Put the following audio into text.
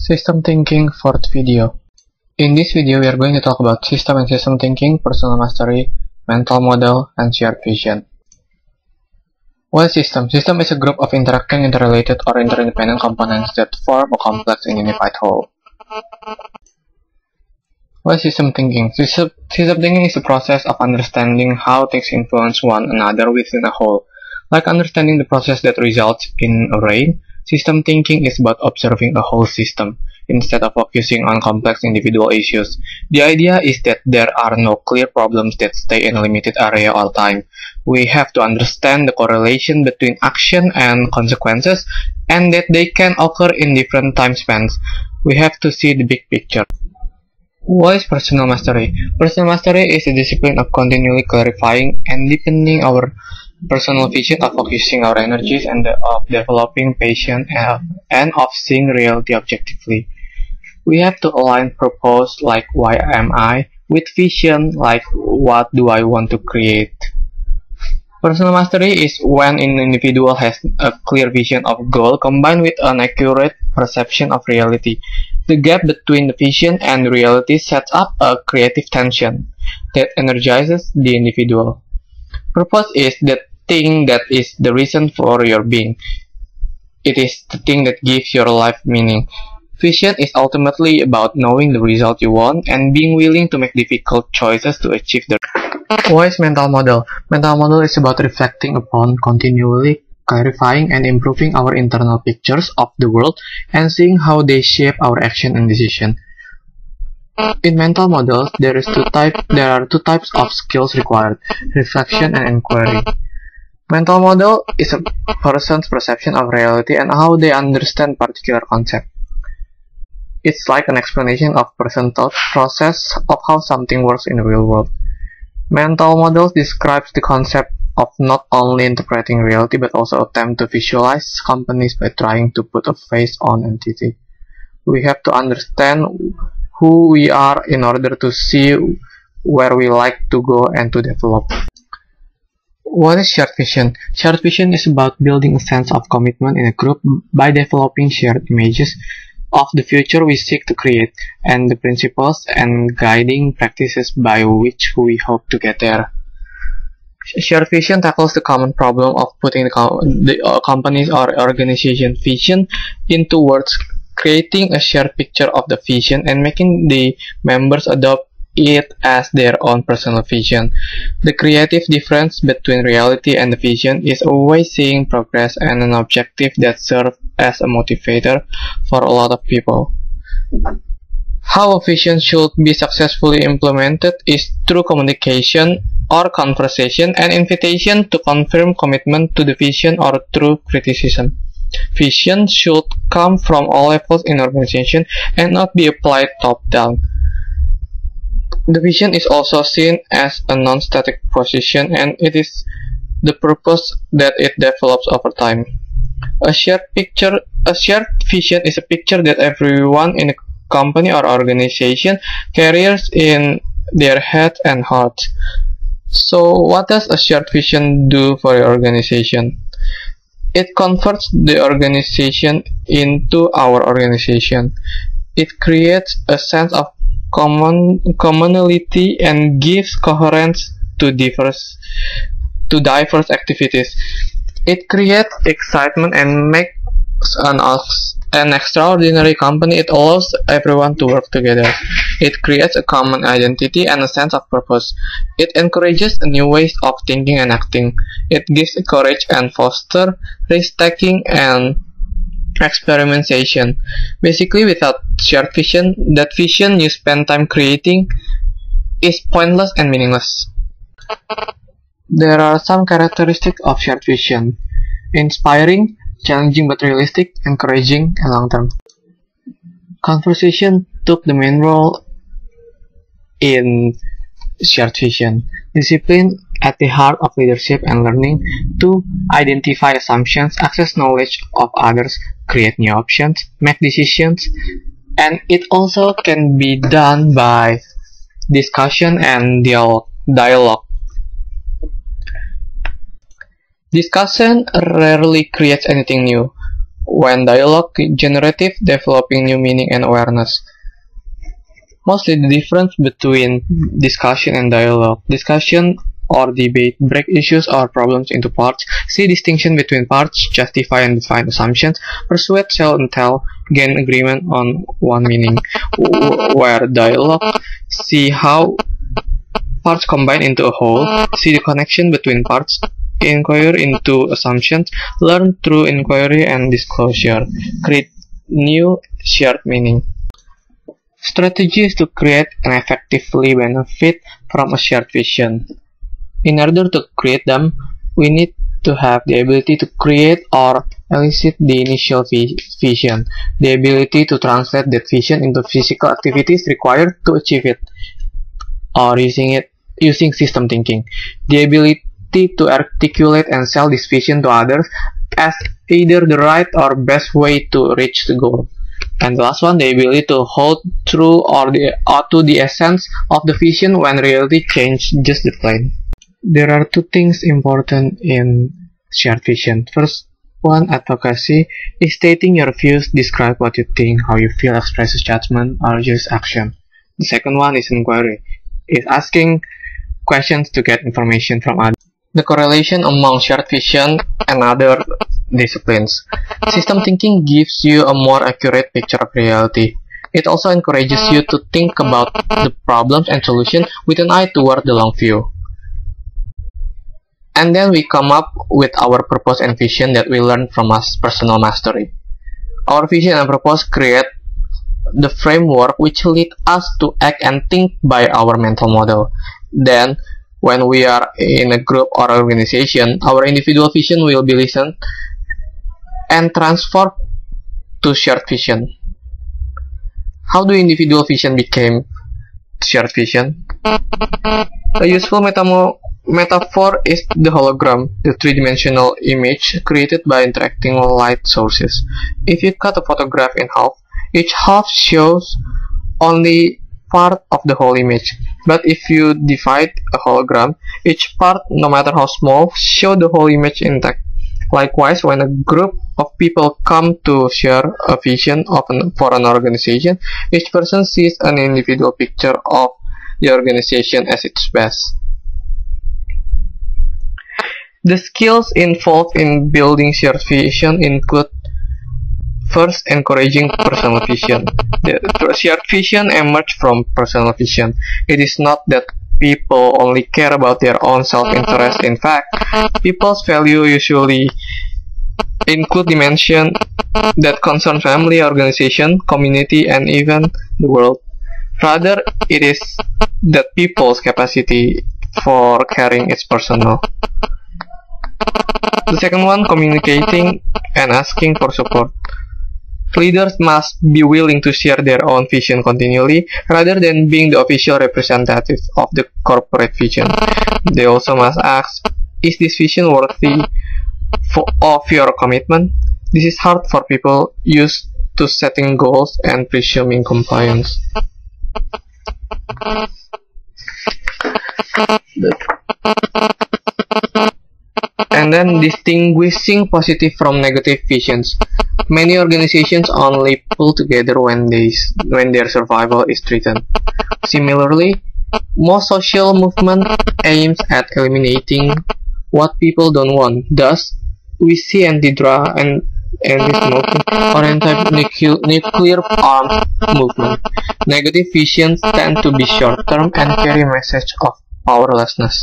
System thinking, fourth video. In this video, we are going to talk about system and system thinking, personal mastery, mental model, and shared vision. What is system? System is a group of interacting, interrelated, or interdependent components that form a complex and unified whole. What is system thinking? System thinking is the process of understanding how things influence one another within a whole. Like understanding the process that results in a rain, system thinking is about observing a whole system, instead of focusing on complex individual issues. The idea is that there are no clear problems that stay in a limited area all time. We have to understand the correlation between action and consequences, and that they can occur in different time spans. We have to see the big picture. What is personal mastery? Personal mastery is a discipline of continually clarifying and deepening our personal vision, of focusing our energies, and of developing patience and of seeing reality objectively. We have to align purpose, like why am I, with vision, like what do I want to create. Personal mastery is when an individual has a clear vision of goal combined with an accurate perception of reality. The gap between the vision and reality sets up a creative tension that energizes the individual. Purpose is the thing that is the reason for your being. It is the thing that gives your life meaning. Vision is ultimately about knowing the result you want and being willing to make difficult choices to achieve the. What is mental model? Mental model is about reflecting upon, continually clarifying and improving our internal pictures of the world and seeing how they shape our action and decision. In mental models, there are two types of skills required: reflection and inquiry. Mental model is a person's perception of reality and how they understand particular concept. It's like an explanation of person's thought process of how something works in the real world. Mental models describes the concept of not only interpreting reality but also attempt to visualize companies by trying to put a face on entity. We have to understand who we are in order to see where we like to go and to develop. What is shared vision? Shared vision is about building a sense of commitment in a group by developing shared images of the future we seek to create, and the principles and guiding practices by which we hope to get there. Shared vision tackles the common problem of putting the company's or organization vision into words, creating a shared picture of the vision and making the members adopt it as their own personal vision. The creative difference between reality and the vision is always seeing progress and an objective that serves as a motivator for a lot of people. How a vision should be successfully implemented is through communication or conversation and invitation to confirm commitment to the vision or through criticism. Vision should come from all levels in organization and not be applied top-down. The vision is also seen as a non-static position, and it is the purpose that it develops over time. A shared vision is a picture that everyone in a company or organization carries in their head and heart. So, what does a shared vision do for your organization? It converts the organization into our organization. It creates a sense of commonality and gives coherence to diverse activities. It creates excitement and makes an extraordinary company. It allows everyone to work together. It creates a common identity and a sense of purpose. It encourages new ways of thinking and acting. It gives courage and fosters risk-taking and experimentation. Basically, without shared vision, that vision you spend time creating is pointless and meaningless. There are some characteristics of shared vision: inspiring, challenging but realistic, encouraging, and long-term. Conversation took the main role in shared vision. Discipline at the heart of leadership and learning to identify assumptions, access knowledge of others, create new options, make decisions, and it also can be done by discussion and dialogue. Discussion rarely creates anything new. when dialogue generative, developing new meaning and awareness. Mostly the difference between discussion and dialogue. Discussion or debate break issues or problems into parts, see distinction between parts, justify and define assumptions, persuade, sell and tell, gain agreement on one meaning. Where dialogue, see how parts combine into a whole, see the connection between parts, inquire into assumptions, learn through inquiry and disclosure, create new shared meaning. Strategies to create and effectively benefit from a shared vision. In order to create them, we need to have the ability to create or elicit the initial vision, the ability to translate that vision into physical activities required to achieve it, or using system thinking, the ability to articulate and sell this vision to others as either the right or best way to reach the goal. And the last one, the ability to hold true or to the essence of the vision when reality changes the plan. There are two things important in shared vision. First one, advocacy, is stating your views, describe what you think, how you feel, expresses judgment, or just action. The second one is inquiry, is asking questions to get information from others. The correlation among shared vision and other disciplines. System thinking gives you a more accurate picture of reality. It also encourages you to think about the problems and solutions with an eye toward the long view. And then we come up with our purpose and vision that we learn from personal mastery. Our vision and purpose create the framework which lead us to act and think by our mental model. Then, when we are in a group or organization, our individual vision will be listened and transferred to shared vision. How do individual vision become shared vision? A useful metaphor is the hologram, the three-dimensional image created by interacting light sources. If you cut a photograph in half, each half shows only part of the whole image. But if you divide a hologram, each part, no matter how small, shows the whole image intact. Likewise, when a group of people come to share a vision for an organization, each person sees an individual picture of the organization as its best. The skills involved in building shared vision include: first, encouraging personal vision. The shared vision emerges from personal vision. It is not that people only care about their own self-interest. In fact, people's value usually include dimensions that concern family, organization, community, and even the world. Rather, it is that people's capacity for caring is personal. The second one, communicating and asking for support. Leaders must be willing to share their own vision continually, rather than being the official representative of the corporate vision. They also must ask, is this vision worthy of your commitment? This is hard for people used to setting goals and presuming compliance. And then distinguishing positive from negative visions. Many organizations only pull together when their survival is threatened. Similarly, most social movement aims at eliminating what people don't want. Thus, we see anti-drug and anti-smoking or anti-nuclear arms movement. Negative visions tend to be short-term and carry a message of powerlessness.